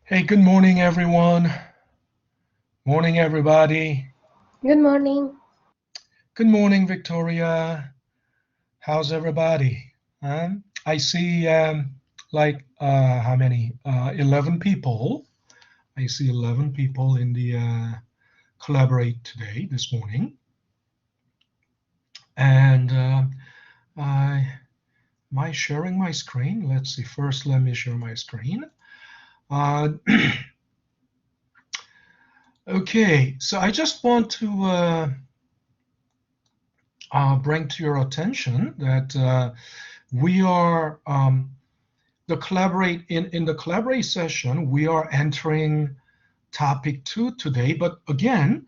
Hey, good morning, everyone. Morning, everybody. Good morning. Good morning, Victoria. How's everybody? I see how many? 11 people. I see 11 people in the collaborate today, this morning. And I, am I sharing my screen? Let's see. First, let me share my screen. Uh, okay, so I just want to bring to your attention that we are the collaborate in the collaborate session. We are entering topic 2 today, but again,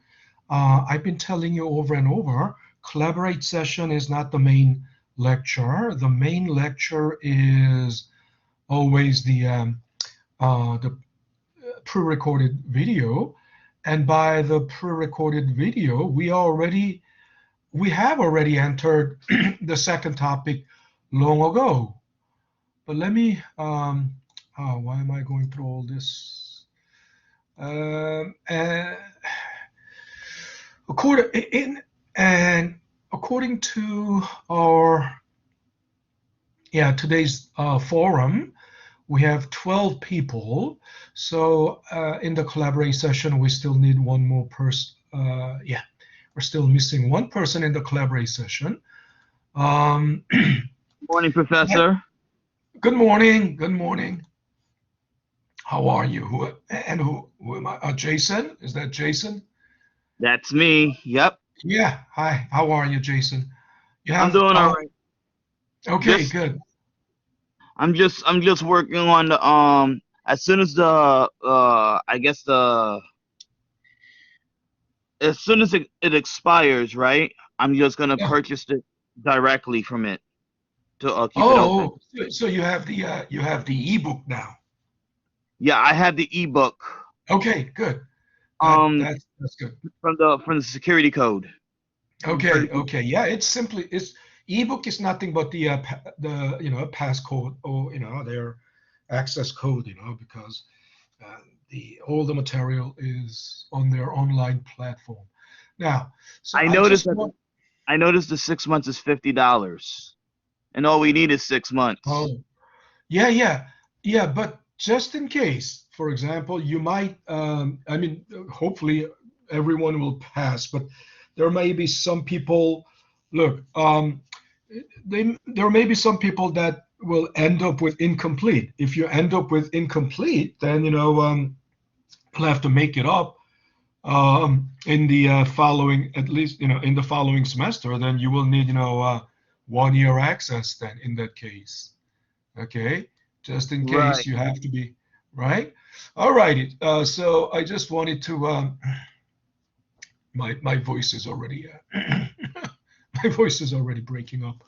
I've been telling you over and over, collaborate session is not the main lecture. The main lecture is always the pre-recorded video, and by the pre-recorded video, we have already entered the second topic long ago. But let me, why am I going through all this? And according to our today's forum, we have 12 people. So in the collaborating session, we still need one more person. We're still missing one person in the collaborate session. Morning, Professor. Good morning. Good morning. How are you? Who am I? Jason? Is that Jason? That's me. Yep. Yeah. Hi. How are you, Jason? I'm doing all right. Okay. Good. I'm just working on the as soon as the I guess the as soon as it expires, right? I'm just gonna Yeah. purchase it directly from it to keep it open. So you have the ebook now. Yeah, I have the ebook. Okay. Good. Um, That's good. from the security code. Okay. Yeah. It's ebook is nothing but the passcode or their access code. Because all the material is on their online platform. Now, so I I noticed just that want. I noticed the 6 months is $50, and all we need is 6 months. Oh, yeah. But just in case, for example, you might. I mean, hopefully everyone will pass, but there may be some people. Look, there may be some people that will end up with incomplete. If you end up with incomplete, then you'll have to make it up in the following, at least in the following semester. Then you will need 1 year access. Then in that case, okay, just in case Right. you have to be right. All righty. So I just wanted to. My voice is already my voice is already breaking up.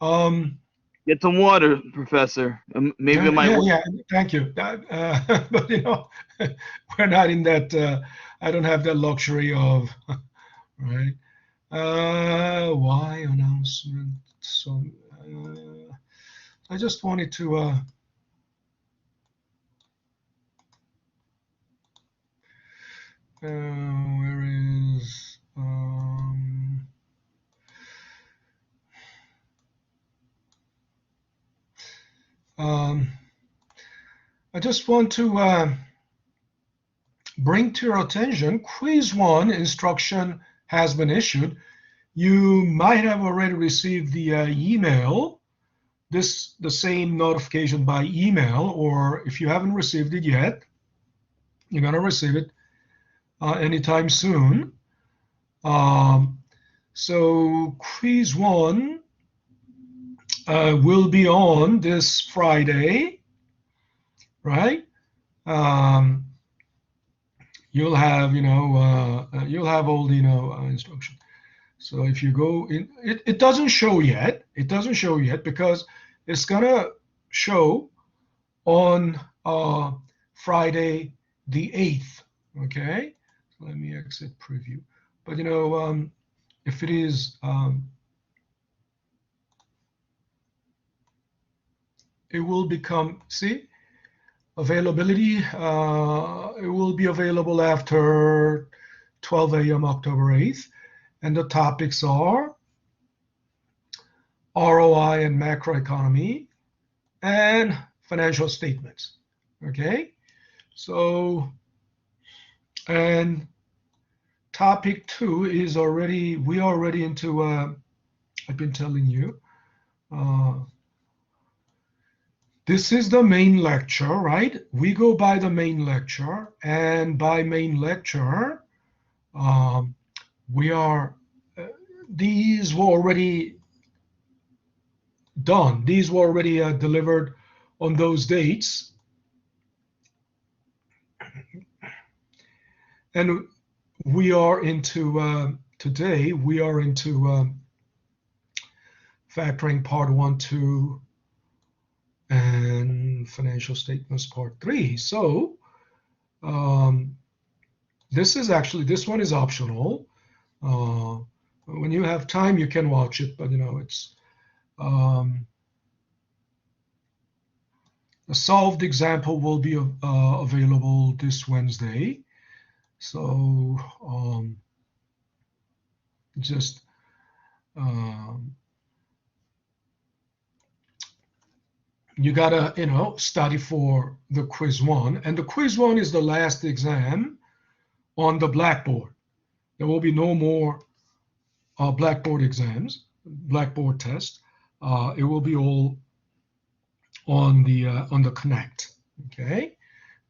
Um, Get some water, Professor. Maybe it might work. yeah. Thank you. But we're not in that. I don't have that luxury of right. Why announcement? So I just wanted to. Where is um, I just want to bring to your attention quiz one instruction has been issued. You might have already received the email, the same notification by email, or if you haven't received it yet, you're going to receive it anytime soon. Um, so quiz one will be on this Friday, right? Um, you'll have all the instruction. So if you go in, it doesn't show yet. It doesn't show yet because it's gonna show on Friday the 8th. Okay, so let me exit preview. But if it is, it will become. See, Availability, it will be available after 12 a.m. October 8th. And the topics are ROI and macroeconomy and financial statements. Okay, so, and topic 2 is already, we are already into, I've been telling you, this is the main lecture, right? We go by the main lecture, and by main lecture, we are, these were already done. These were already delivered on those dates. And we are into, today, we are into factoring part 1, 2, and financial statements part 3. So this is actually, this one is optional. When you have time, you can watch it, but it's a solved example will be available this Wednesday. So just you gotta study for the quiz 1, and the quiz 1 is the last exam on the blackboard. There will be no more blackboard exams, blackboard test. It will be all on the Connect. Okay,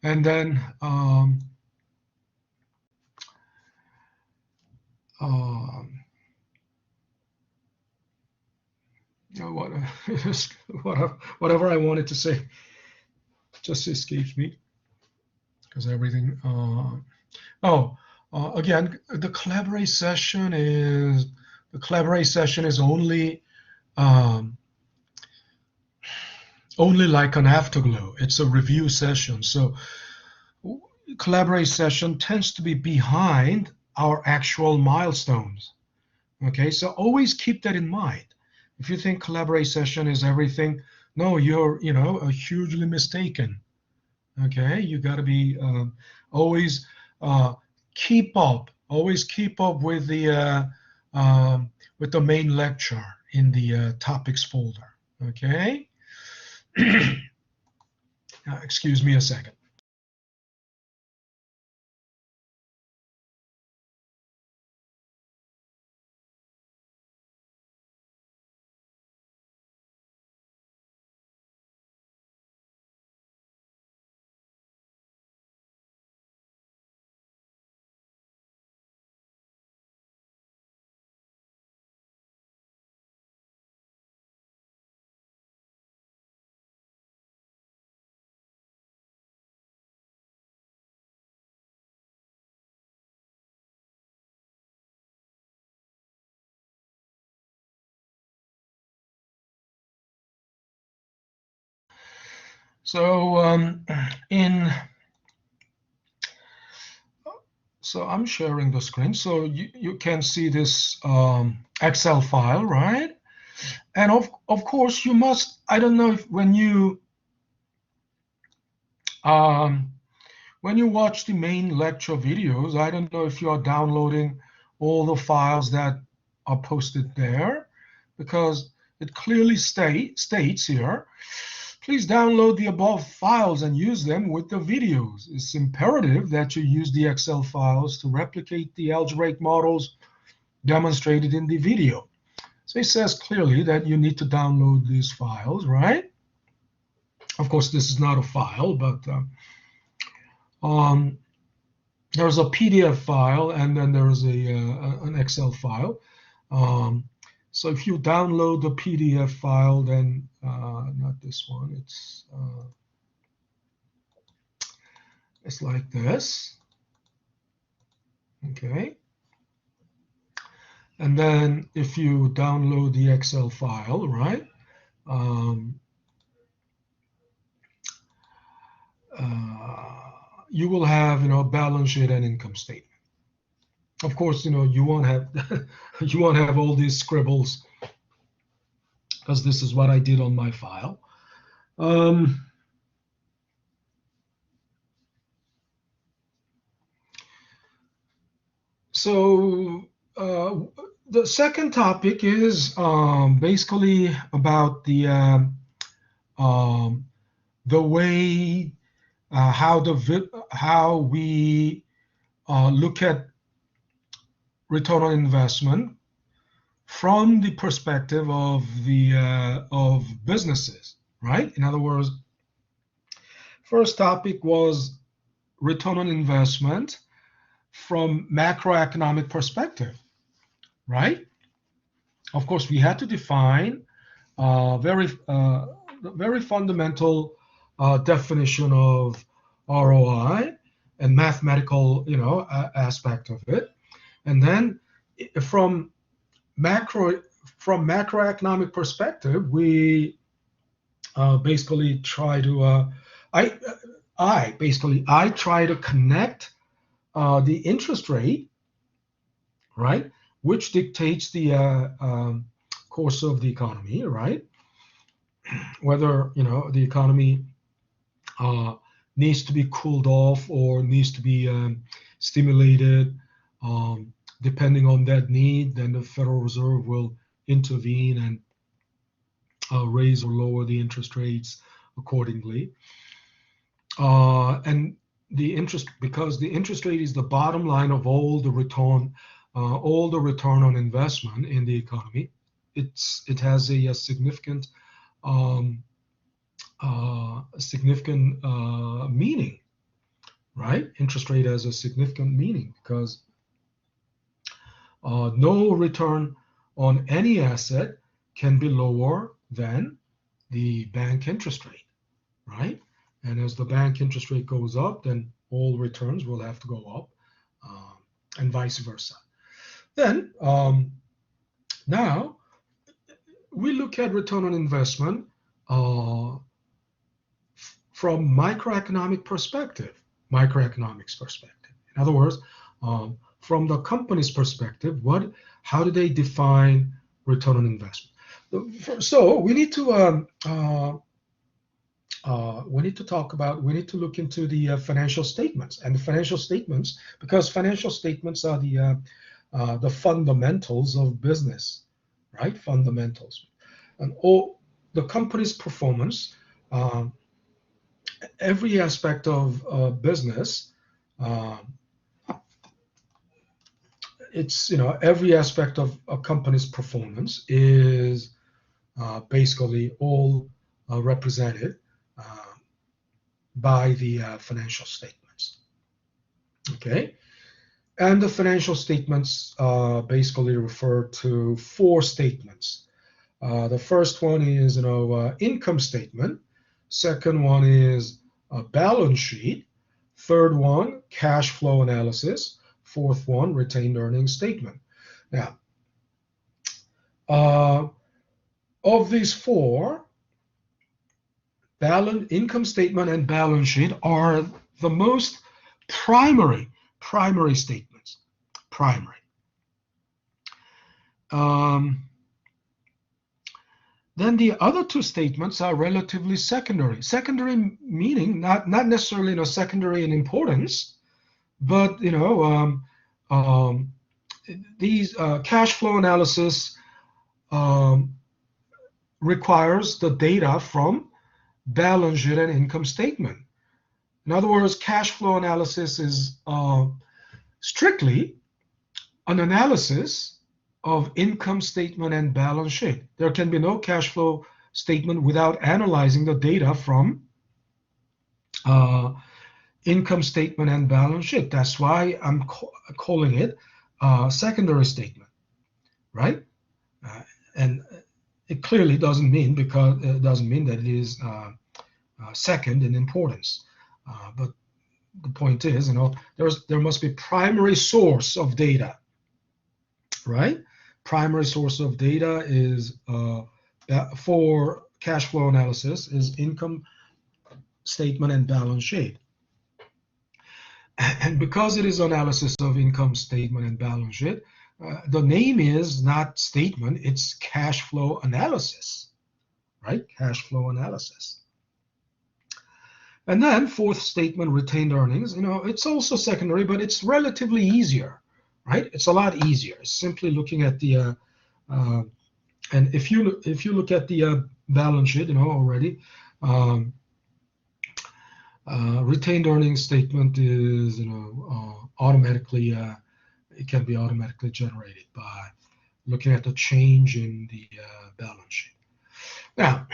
and then whatever I wanted to say just escapes me because everything. Again, the Collaborate session is only like an afterglow. It's a review session. So Collaborate session tends to be behind our actual milestones. Okay, so always keep that in mind. If you think Collaborate session is everything, no, you're hugely mistaken. Okay, you got to be always keep up with the main lecture in the topics folder. Okay. Excuse me a second. So I'm sharing the screen, so you can see this Excel file, right? And of course you must. I don't know if when you watch the main lecture videos, I don't know if you are downloading all the files that are posted there, because it clearly states here, please download the above files and use them with the videos. It's imperative that you use the Excel files to replicate the algebraic models demonstrated in the video. So it says clearly that you need to download these files, right? Of course, this is not a file, but there's a PDF file and then there's an Excel file. So if you download the PDF file, then not this one, it's like this. Okay. And then if you download the Excel file, right, you will have, balance sheet and income statement. Of course, you won't have you won't have all these scribbles, because this is what I did on my file. So the second topic is basically about the way how we look at return on investment from the perspective of businesses, right? In other words, first topic was return on investment from macroeconomic perspective, right? Of course, we had to define very fundamental definition of ROI and mathematical, aspect of it, and then from macro macroeconomic perspective, we basically try to I I try to connect the interest rate, right, which dictates the course of the economy, right? Whether the economy needs to be cooled off or needs to be stimulated. Depending on that need, then the Federal Reserve will intervene and raise or lower the interest rates accordingly. And because the interest rate is the bottom line of all the return on investment in the economy, it has a significant meaning, right? Interest rate has a significant meaning because no return on any asset can be lower than the bank interest rate, right? And as the bank interest rate goes up, then all returns will have to go up, and vice versa. Then now we look at return on investment from microeconomics perspective. In other words, from the company's perspective, how do they define return on investment? So we need to look into the financial statements, and the financial statements, because financial statements are the fundamentals of business, right? Fundamentals, and all the company's performance, every aspect of business. It's every aspect of a company's performance is basically all represented by the financial statements. Okay, and the financial statements basically refer to four statements. The first one is income statement. Second one is a balance sheet. Third one, cash flow analysis. Fourth one, retained earnings statement. Now, of these four, income statement and balance sheet are the most primary statements. Primary. Then the other two statements are relatively secondary. Secondary meaning not necessarily secondary in importance, but these cash flow analysis requires the data from balance sheet and income statement. In other words, cash flow analysis is strictly an analysis of income statement and balance sheet. There can be no cash flow statement without analyzing the data from income statement and balance sheet. That's why I'm calling it secondary statement, right? And it clearly doesn't mean that it is second in importance. But the point is, there must be primary source of data, right? Primary source of data is for cash flow analysis is income statement and balance sheet. And because it is analysis of income statement and balance sheet, the name is not statement, it's cash flow analysis, right? Cash flow analysis. And then fourth statement, retained earnings, it's also secondary, but it's relatively easier, right? It's a lot easier. It's simply looking at the and if you look at the balance sheet, already, um, retained earnings statement is automatically it can be automatically generated by looking at the change in the balance sheet. Now,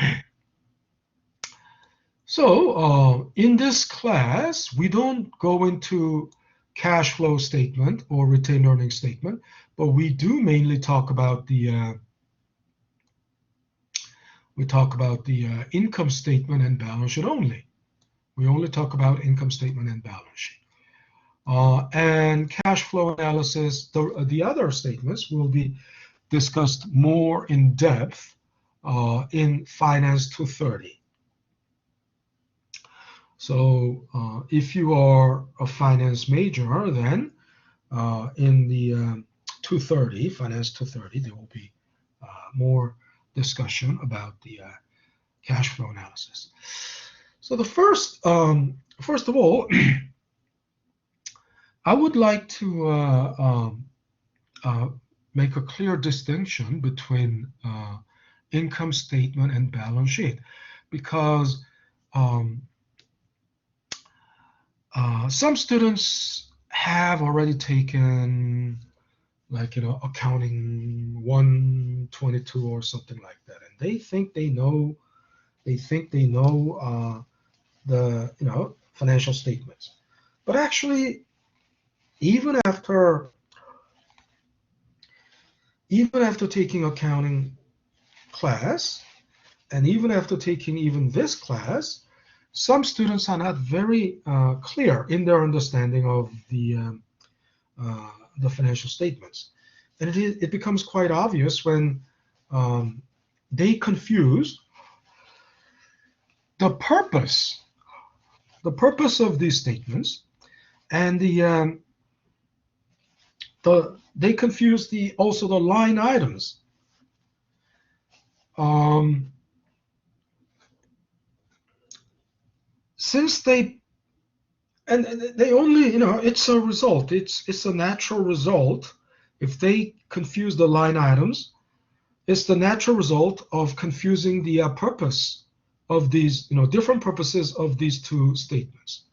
so in this class, we don't go into cash flow statement or retained earnings statement, but we do mainly talk about the income statement and balance sheet only. We only talk about income statement and balance sheet. And cash flow analysis, the other statements will be discussed more in depth in Finance 230. So if you are a finance major, then in the 230, Finance 230, there will be more discussion about the cash flow analysis. So the first of all, I would like to make a clear distinction between income statement and balance sheet, because some students have already taken, like, accounting 122 or something like that, and they think they know the financial statements. But actually, even after taking accounting class, and even after taking even this class, some students are not very clear in their understanding of the financial statements, and it becomes quite obvious when they confuse the purpose of these statements, and they confuse also the line items. Since they only, it's a result. It's a natural result. If they confuse the line items, it's the natural result of confusing the purpose of these, different purposes of these two statements.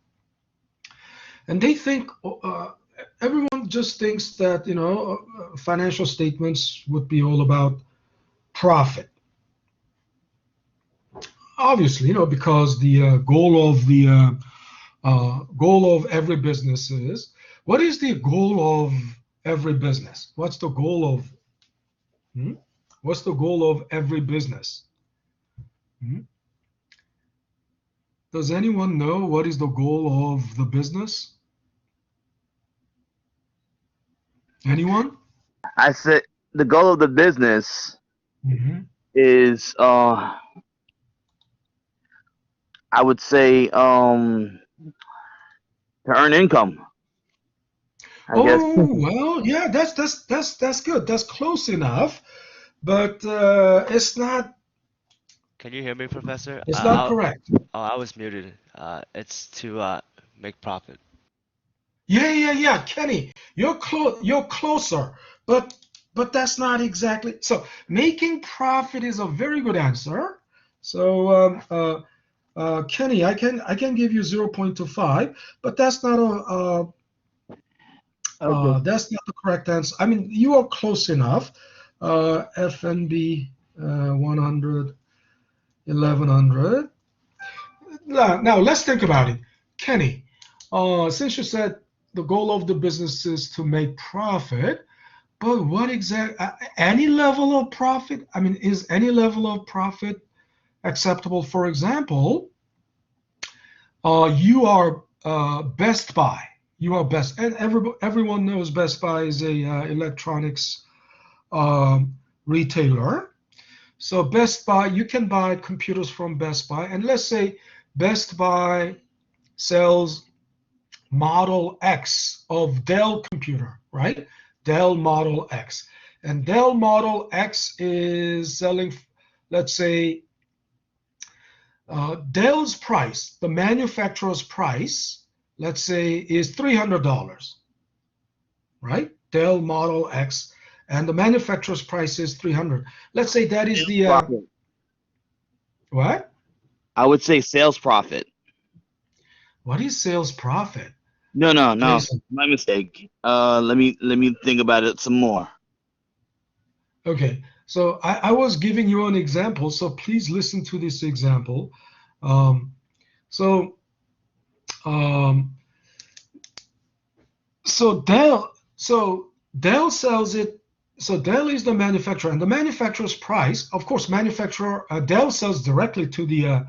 And they think, everyone just thinks that, financial statements would be all about profit. Obviously, because the goal of every business is, what is the goal of every business? What's the goal of every business? Does anyone know what is the goal of the business? Anyone? I said the goal of the business is, I would say, to earn income. I guess. Well, yeah, that's good. That's close enough, but it's not. Can you hear me, Professor? It's not correct. I was muted. It's to make profit. Yeah, Kenny, you're closer, but that's not exactly. So making profit is a very good answer. So Kenny, I can give you 0.25, but that's not Okay. that's not the correct answer. I mean, you are close enough. FNB 100, 1100. Now let's think about it, Kenny. Since you said the goal of the business is to make profit, but what any level of profit? I mean, is any level of profit acceptable? For example, you are Best Buy. You are and everyone knows Best Buy is a electronics retailer. So Best Buy, you can buy computers from Best Buy, and let's say Best Buy sells Model X of Dell computer, right? Dell Model X. And Dell Model X is selling, let's say, Dell's price, the manufacturer's price, let's say, is $300, right? Dell Model X, and the manufacturer's price is 300. Let's say that is Sales the profit. what? I would say sales profit. What is sales profit, No, Jason? my mistake. Let me think about it some more. Okay, so I was giving you an example, so please listen to this example. Um, so um, so Dell sells it. So Dell is the manufacturer, and the manufacturer's price, of course, manufacturer Dell sells directly to the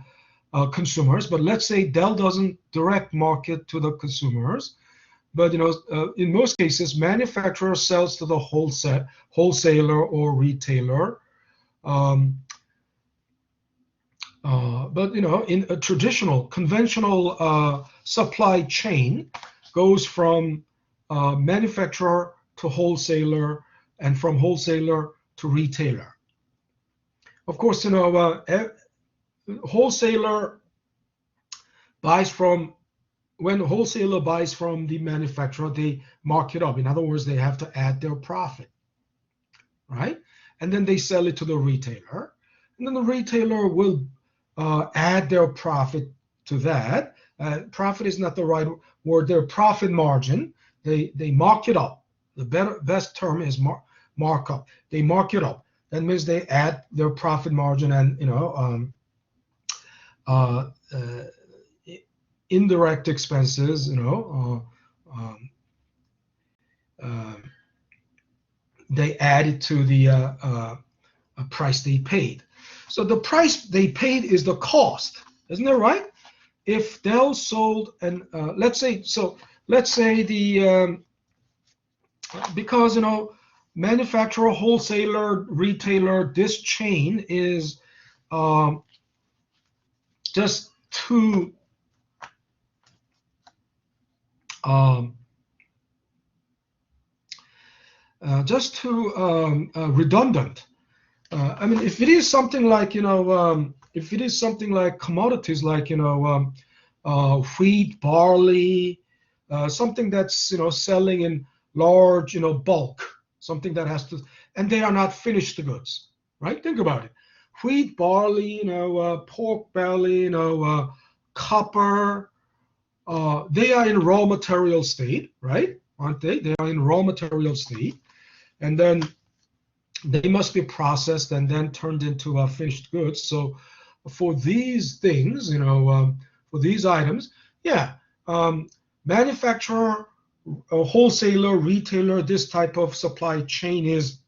consumers. But let's say Dell doesn't direct market to the consumers. But in most cases, manufacturer sells to the wholesaler or retailer. Um, but in a traditional, conventional supply chain, goes from manufacturer to wholesaler, and from wholesaler to retailer. Of course, wholesaler buys from when wholesaler buys from the manufacturer, they mark it up. In other words, they have to add their profit, right? And then they sell it to the retailer, and then the retailer will add their profit to that. Profit is not the right word. Their profit margin, they mark it up. The best term is markup. They mark it up. That means they add their profit margin and uh, uh, indirect expenses. Uh, they add it to the price they paid. So the price they paid is the cost, isn't that right? If Dell sold, and let's say the because manufacturer, wholesaler, retailer, this chain is um, just too um, redundant. I mean, if it is something like if it is something like commodities like wheat, barley, something that's selling in large bulk, something that has to, and they are not finished goods, right? Think about it. Wheat, barley, pork belly, copper, they are in raw material state, right? Aren't they? They are in raw material state, and then they must be processed and then turned into finished goods. So for these things, for these items, yeah, manufacturer, wholesaler, retailer, this type of supply chain is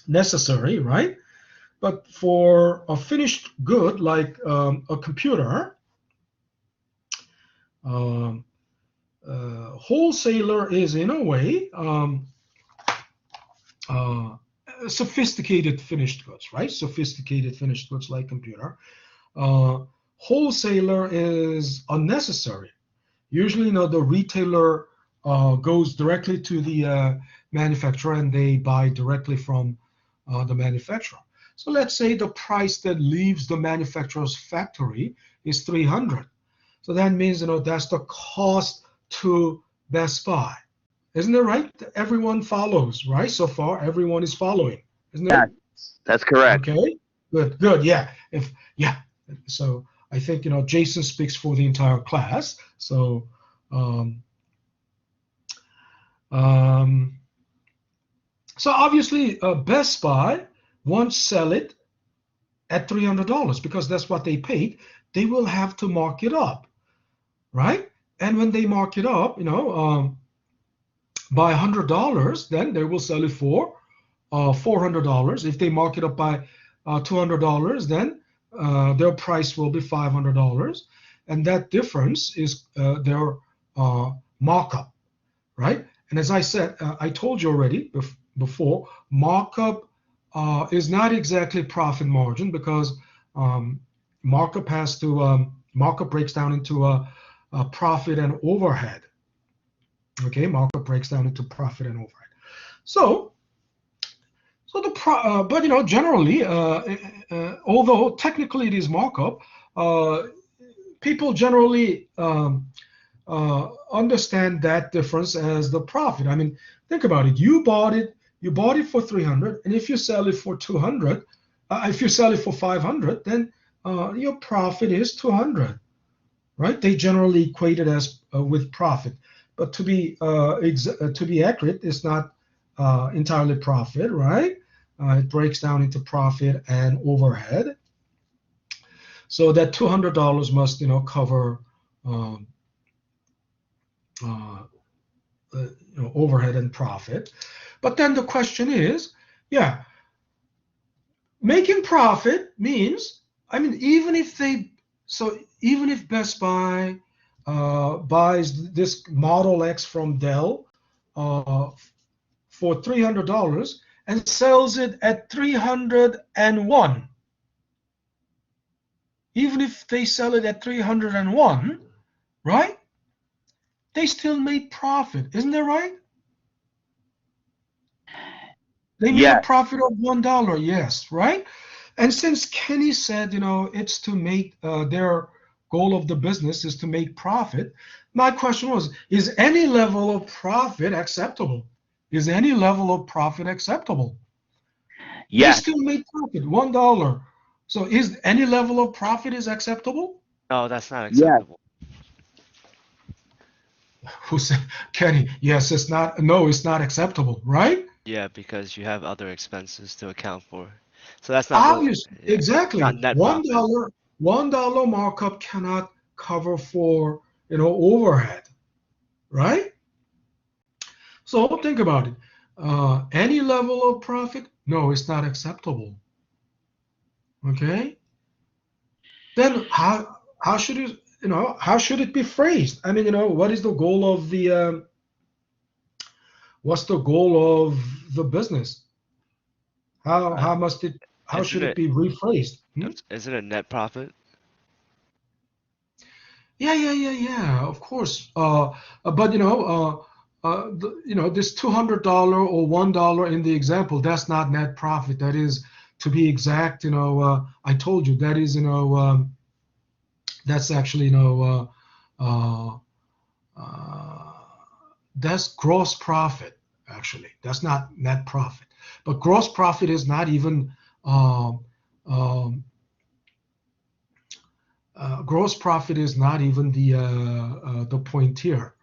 necessary, right? But for a finished good like a computer, um, wholesaler is in a way uh, sophisticated finished goods, right? Sophisticated finished goods like computer. Wholesaler is unnecessary. Usually, the retailer goes directly to the manufacturer and they buy directly from the manufacturer. So let's say the price that leaves the manufacturer's factory is 300. So that means that's the cost to Best Buy. Isn't it right? Everyone follows, right? So far, everyone is following, isn't Yeah, it? that's correct. Okay, good. Yeah, yeah. So I think Jason speaks for the entire class. So um, um, so obviously, Best Buy won't sell it at $300 because that's what they paid. They will have to mark it up, right? And when they mark it up, by $100, then they will sell it for $400. If they mark it up by $200, then their price will be $500, and that difference is their markup, right? And as I said, I told you already before, markup is not exactly profit margin because um, markup breaks down into a profit and overhead. Okay, markup breaks down into profit and overhead. So, but generally, although technically it is markup, uh, people generally understand that difference as the profit. I mean, think about it. You bought it for 300, and if you sell it for 200, if you sell it for 500, then your profit is 200, right? They generally equate it as with profit, but to be accurate, it's not entirely profit, right? It breaks down into profit and overhead. So that $200 must, cover overhead and profit. But then the question is, yeah, making profit means, even if Best Buy buys this Model X from Dell for $300 and sells it at 301, even if they sell it at 301, right? They still made profit, isn't that right? They made a profit of $1, yes, right? And since Kenny said, it's to make their goal of the business is to make profit, my question was, is any level of profit acceptable? Is any level of profit acceptable? They still made profit, $1. So is any level of profit is acceptable? No, that's not acceptable. Who said, Kenny? Yes, it's not. No, it's not acceptable, right? Yeah, because you have other expenses to account for. So that's not obviously exactly. not net profit. $1 markup cannot cover for overhead, right? So think about it. Any level of profit? No, it's not acceptable. Okay. Then how should it how should it be phrased? What is the goal of the what's the goal of the business? How should it be rephrased? Isn't it net profit? Yeah. Of course. But this $200 or $1 in the example, that's not net profit. That is, to be exact, I told you that is, that's actually, that's gross profit. Actually, that's not net profit. But gross profit is not even gross profit is not even the point here.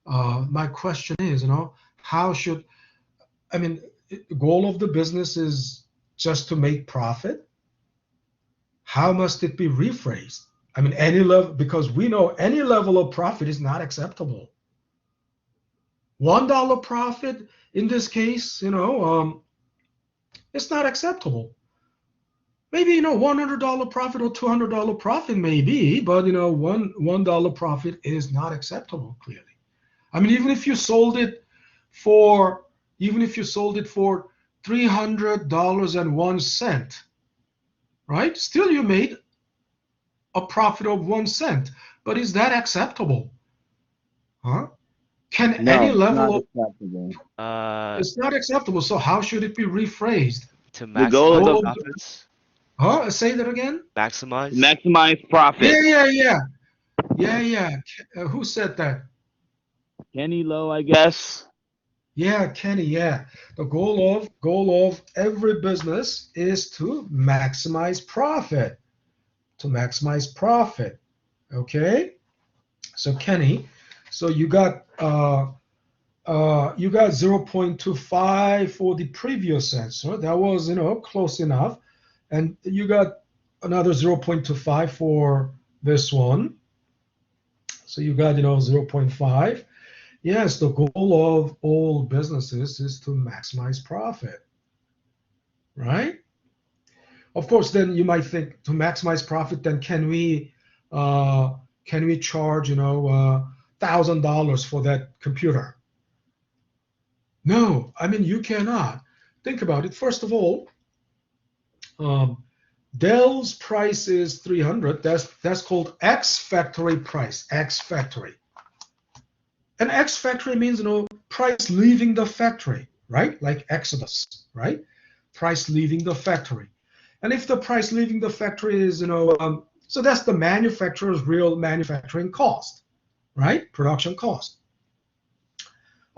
My question is, how should the goal of the business is just to make profit? How must it be rephrased? Any level, because we know any level of profit is not acceptable. $1 profit in this case, it's not acceptable. Maybe $100 profit or $200 profit maybe, but $1 profit is not acceptable clearly. Even if you sold it for $300.01, right? Still you made a profit of 1 cent. But is that acceptable? Huh? Can any level of it's not acceptable. So how should it be rephrased? To maximize the profits? Say that again? Maximize profit. Yeah. Who said that? Kenny Lowe, I guess. Yeah, Kenny, yeah. The goal of every business is to maximize profit. Okay? So Kenny, so you got 0.25 for the previous answer. That was, close enough. And you got another 0.25 for this one. So you got, 0.5. Yes, the goal of all businesses is to maximize profit, right? Of course, then you might think to maximize profit, then can we charge, $1,000 for that computer? No, you cannot. Think about it. First of all, Dell's price is 300. That's called X factory price. X factory. And X factory means price leaving the factory, right? Like Exodus, right? Price leaving the factory. And if the price leaving the factory is so that's the manufacturer's real manufacturing cost, right? Production cost.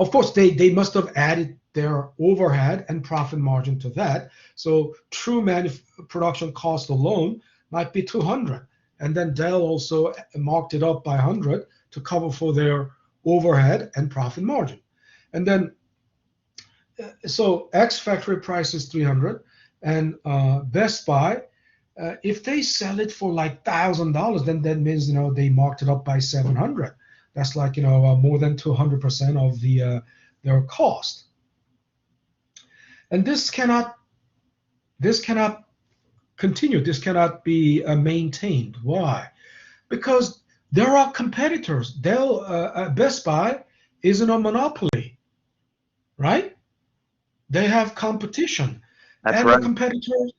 Of course, they must have added their overhead and profit margin to that. So true production cost alone might be 200. And then Dell also marked it up by 100 to cover for their overhead and profit margin. And then, so X factory price is 300, and Best Buy, if they sell it for like $1,000, then that means they marked it up by 700. That's like more than 200% of their cost. And this cannot continue. This cannot be maintained. Why? Because there are competitors. Best Buy isn't a monopoly, right? They have competition, That's and right. the competitors.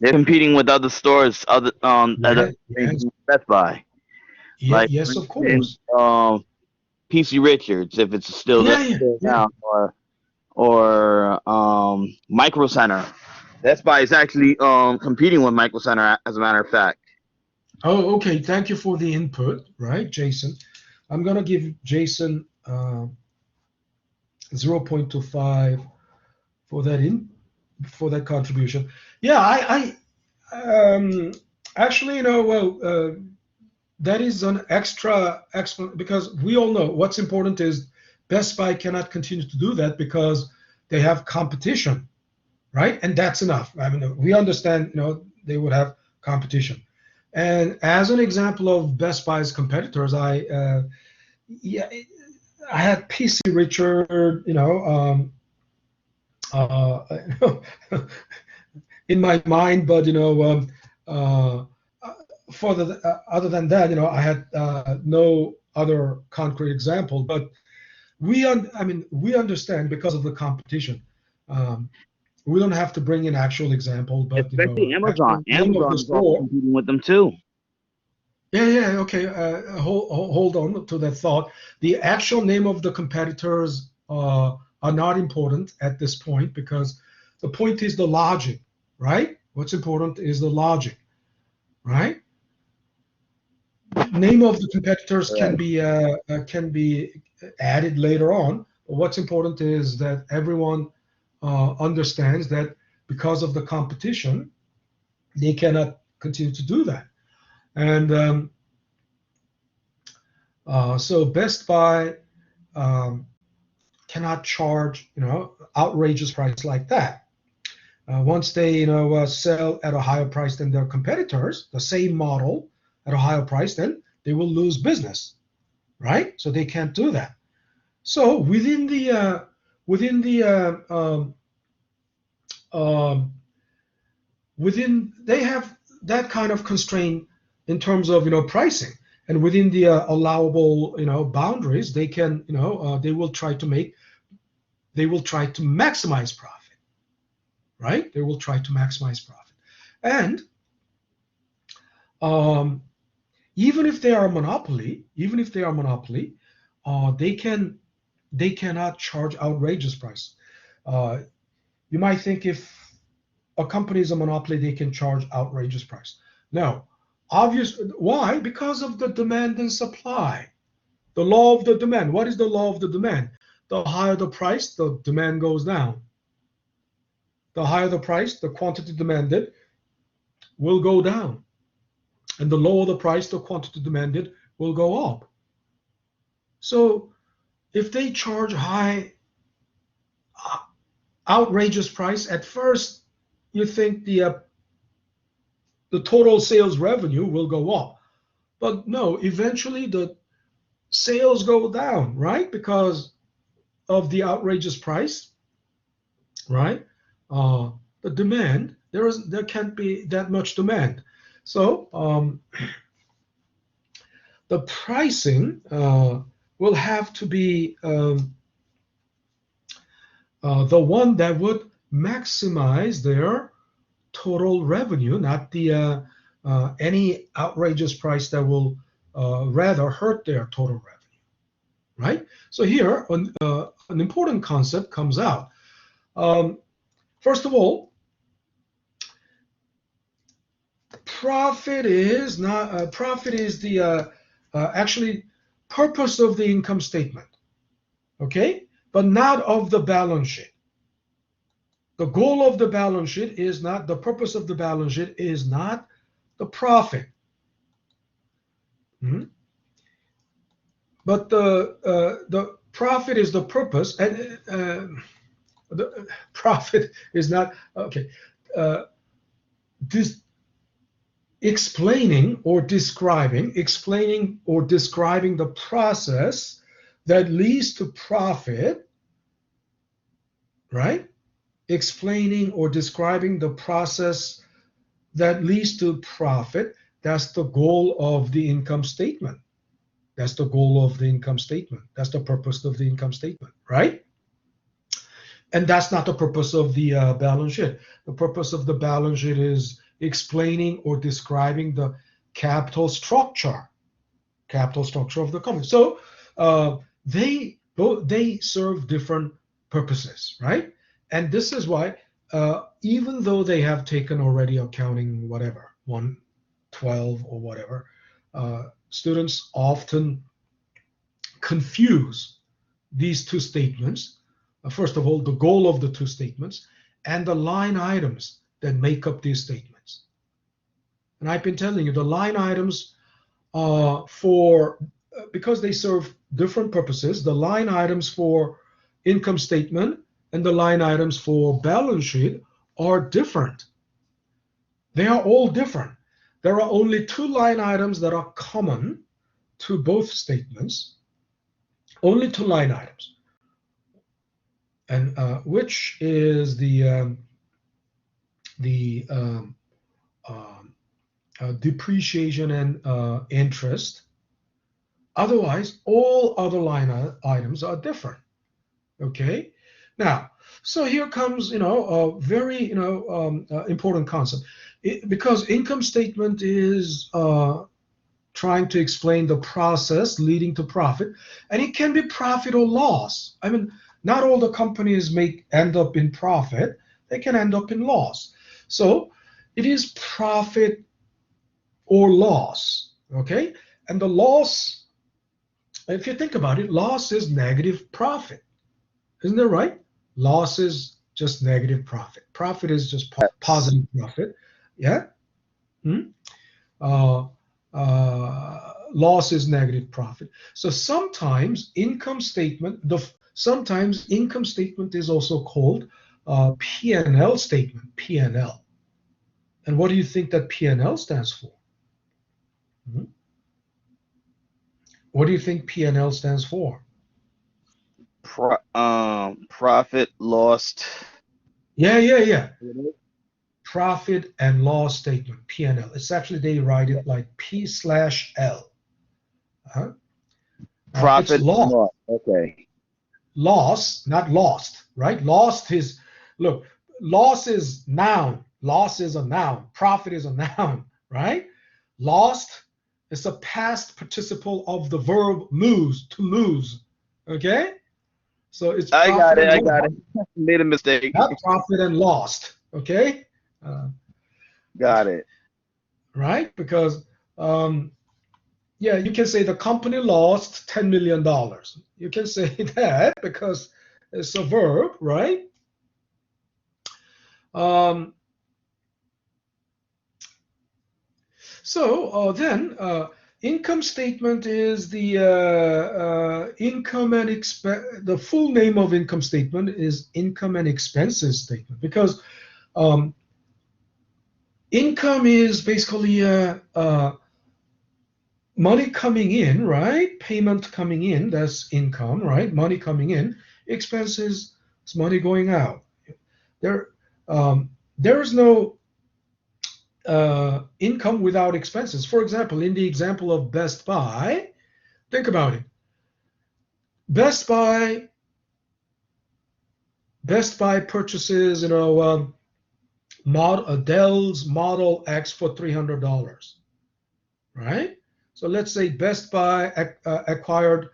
They're competing with other stores, other Yes, Best Buy. Like yes, for of instance, course. PC Richards, if it's still there Yeah. now, or Micro Center. Best Buy is actually competing with Micro Center, as a matter of fact. Oh, okay. Thank you for the input, right, Jason? I'm gonna give Jason 0.25 for that contribution. Yeah, I actually, that is an extra because we all know what's important is Best Buy cannot continue to do that because they have competition, right? And that's enough. I mean, we understand, they would have competition. And as an example of Best Buy's competitors, yeah, I had PC Richard, uh, in my mind, but uh, for other than that, I had no other concrete example. But we understand because of the competition. Um, we don't have to bring in actual example, but Especially Amazon. actual name of the Amazon is also store. competing with them too. Yeah, okay. Hold on to that thought. The actual name of the competitors are not important at this point because the point is the logic, right? What's important is the logic, right? Name of the competitors Right. can be added later on. But what's important is that everyone understands that because of the competition, they cannot continue to do that. And so Best Buy um, cannot charge outrageous price like that. Once they sell at a higher price than their competitors, the same model at a higher price, then they will lose business, right? So they can't do that. So within they have that kind of constraint in terms of pricing, and within the allowable boundaries, they can they will try to maximize profit, right? They will try to maximize profit, and um, even if they are a monopoly, they cannot charge outrageous price. Uh, you might think if a company is a monopoly, they can charge outrageous price. No, obvious. Why? Because of the demand and supply. The law of the demand. What is the law of the demand? The higher the price, the demand goes down. The higher the price, the quantity demanded will go down. And the lower the price, the quantity demanded will go up. So if they charge high, outrageous price, at first you think the total sales revenue will go up. But no, eventually the sales go down, right? Because of the outrageous price, right? Uh, the demand, there can't be that much demand. So the pricing will have to be the one that would maximize their total revenue, not the any outrageous price that will rather hurt their total revenue, right? So here, an important concept comes out. First of all, profit is not profit is the actually purpose of the income statement. okay, but not of the balance sheet. The goal of the balance sheet is not, the purpose of the balance sheet is not the profit. But the profit is the purpose, and the profit is not, okay. This explaining or describing the process that leads to profit, right? Explaining or describing the process that leads to profit, that's the goal of the income statement. That's the goal of the income statement. That's the purpose of the income statement, right? And that's not the purpose of the balance sheet. The purpose of the balance sheet is explaining or describing the capital structure of the company. So they serve different purposes, right? And this is why, even though they have taken already accounting, whatever, 112 or whatever, students often confuse these two statements. First of all, the goal of the two statements and the line items that make up these statements. And I've been telling you, the line items because they serve different purposes, the line items for income statement and the line items for balance sheet are different. They are all different. There are only two line items that are common to both statements. Only two line items. And which is the depreciation and interest. Otherwise, all other line items are different. Okay. Now, so here comes, a very, important concept. Because income statement is trying to explain the process leading to profit, and it can be profit or loss. I mean, not all the companies end up in profit. They can end up in loss. So it is profit or loss, okay? And the loss, if you think about it, loss is negative profit. Isn't that right? Loss is just negative profit. Profit is just positive profit. Yeah? Loss is negative profit. So sometimes income statement is also called P&L statement, P&L. And what do you think that P&L stands for? What do you think P&L stands for? Profit, lost. Yeah. Profit and loss statement, P&L. It's actually, they write it like P/L. Profit, it's loss. loss. Okay. Loss, not lost, right? Loss is noun. Loss is a noun. Profit is a noun, right? Lost is a past participle of the verb lose, to lose. Okay? So it's I got profit it. and loss, Made a mistake. not profit and lost. Okay? Got it. Right? Because you can say the company lost $10 million. You can say that because it's a verb, right? Then income statement is the income and expense. The full name of income statement is income and expenses statement, because income is basically money coming in, right? Payment coming in, that's income, right? Money coming in. Expenses is money going out. There's no income without expenses. For example, in the example of Best Buy, think about it. Best Buy purchases, Dell's Model X for $300, right? So let's say Best Buy acquired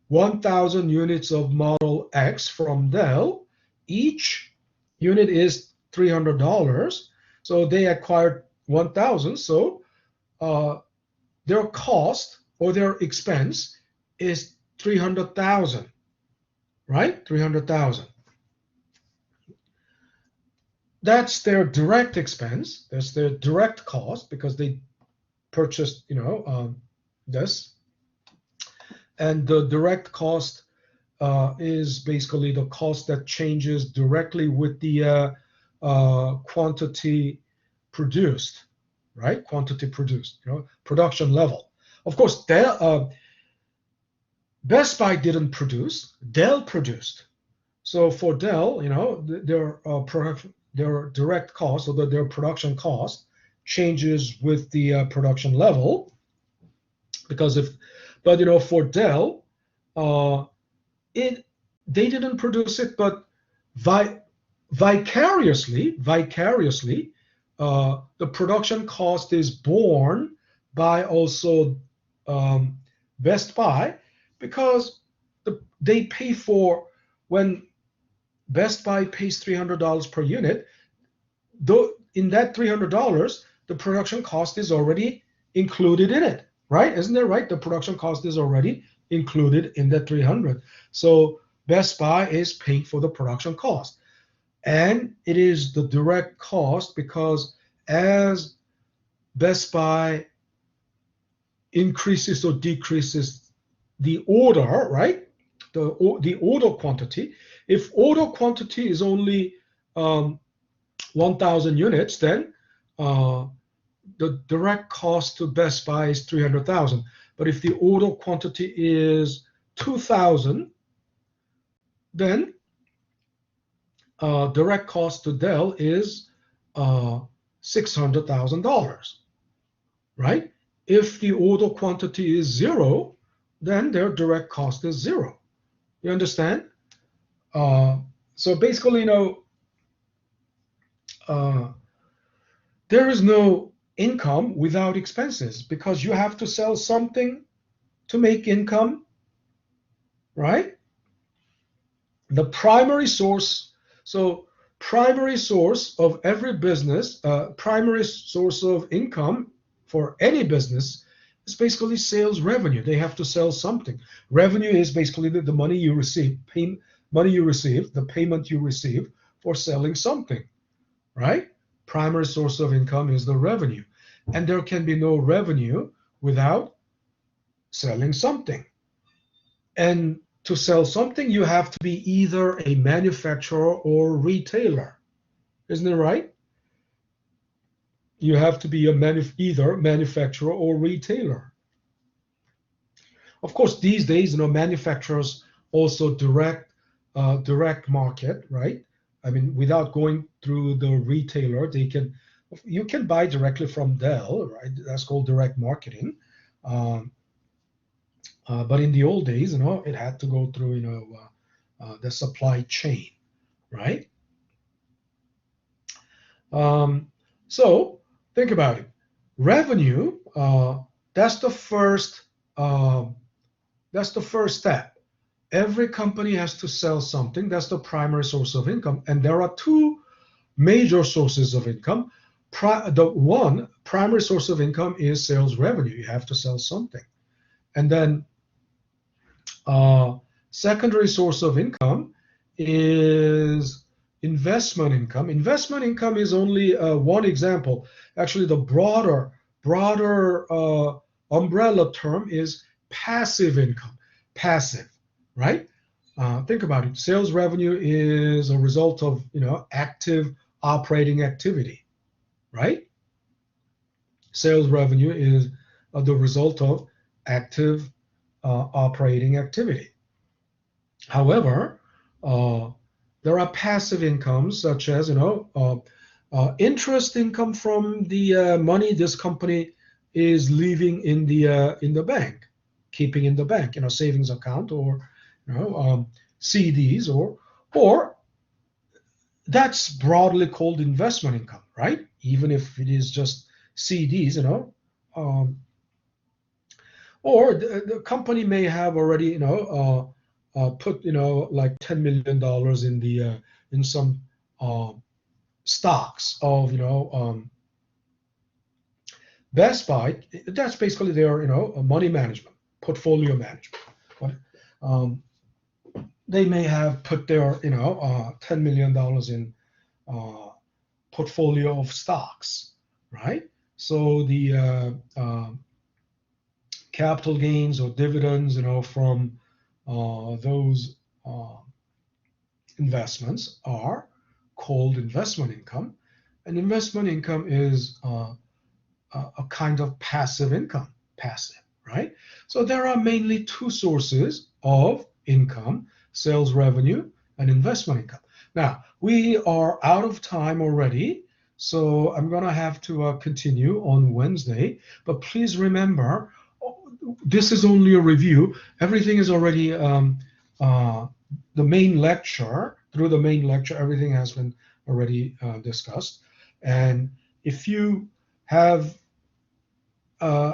1,000 units of Model X from Dell. Each unit is $300. So they acquired 1,000. So their cost or their expense is $300,000. right? 300,000. That's their direct expense. That's their direct cost because they purchased, this. And the direct cost is basically the cost that changes directly with the quantity produced, right? Quantity produced, production level. Of course, Best Buy didn't produce. Dell produced. So for Dell, their direct cost or their production cost changes with the production level because for Dell, uh, it they didn't produce it, but vi- vicariously, the production cost is borne by also um, Best Buy because they pay for when Best Buy pays $300 per unit. Though in that $300, the production cost is already included in it, right? Isn't that right? The production cost is already included in that 300. So Best Buy is paying for the production cost. And it is the direct cost because as Best Buy increases or decreases the order, right? The order quantity. If order quantity is only 1,000 units, then uh, the direct cost to Best Buy is 300,000. But if the order quantity is 2,000, then direct cost to Dell is $600,000, right? If the order quantity is zero, then their direct cost is zero. You understand? Uh, so basically, uh, there is no income without expenses because you have to sell something to make income, right? The primary source, so primary source of every business, primary source of income for any business is basically sales revenue. They have to sell something. Revenue is basically the money you receive, the payment you receive for selling something, right? Primary source of income is the revenue. And there can be no revenue without selling something. And to sell something, you have to be either a manufacturer or retailer. Isn't it right? You have to be either manufacturer or retailer. Of course, these days, manufacturers also direct market, right? I mean, without going through the retailer, you can buy directly from Dell, right? That's called direct marketing. Um, but in the old days, it had to go through, the supply chain, right? Um, so think about it. Revenue, that's the first, um, that's the first step. Every company has to sell something. That's the primary source of income. And there are two major sources of income. The one primary source of income is sales revenue. You have to sell something. And then secondary source of income is investment income. Investment income is only one example. Actually, the broader umbrella term is passive income. Passive, right? Think about it. Sales revenue is a result of active operating activity, right? Sales revenue is the result of active operating activity. However, uh, there are passive incomes such as interest income from the money this company is leaving in the bank, keeping in the bank, savings account or CDs or that's broadly called investment income, right? Even if it is just CDs, um, or the company may have already put like $10 million in the in some uh, stocks of Best Buy. That's basically their money management, portfolio management. But, um, they may have put their, $10 million in portfolio of stocks, right? So the capital gains or dividends, from those investments are called investment income. And investment income is a kind of passive income, passive, right? So there are mainly two sources of income: sales revenue and investment income. Now, we are out of time already, so I'm going to have to continue on Wednesday. But please remember, this is only a review. Everything is already uh, the main lecture. Through the main lecture, everything has been already discussed. And if you have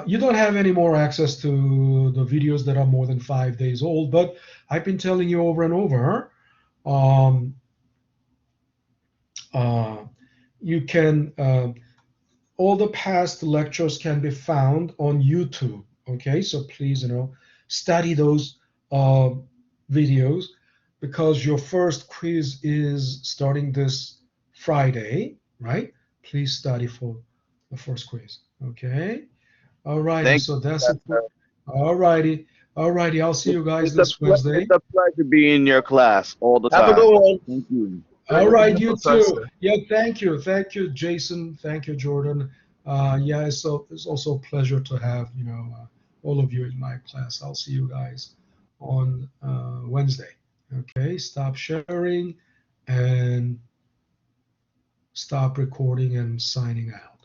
you don't have any more access to the videos that are more than 5 days old, but I've been telling you over and over, um, uh, you can all the past lectures can be found on YouTube. Okay, so please, study those uh, videos, because your first quiz is starting this Friday, right? Please study for the first quiz. Okay. All righty. Thank So you, that's it. Professor. All righty. All righty. I'll see you guys this It's Wednesday. a pleasure being in your class all the Have a time. good one. Thank you. All Great right. meeting the You too. professor. Yeah. Thank you. Thank you, Jason. Thank you, Jordan. Yeah. It's also a pleasure to have, all of you in my class. I'll see you guys on Wednesday. Okay. Stop sharing and stop recording and signing out.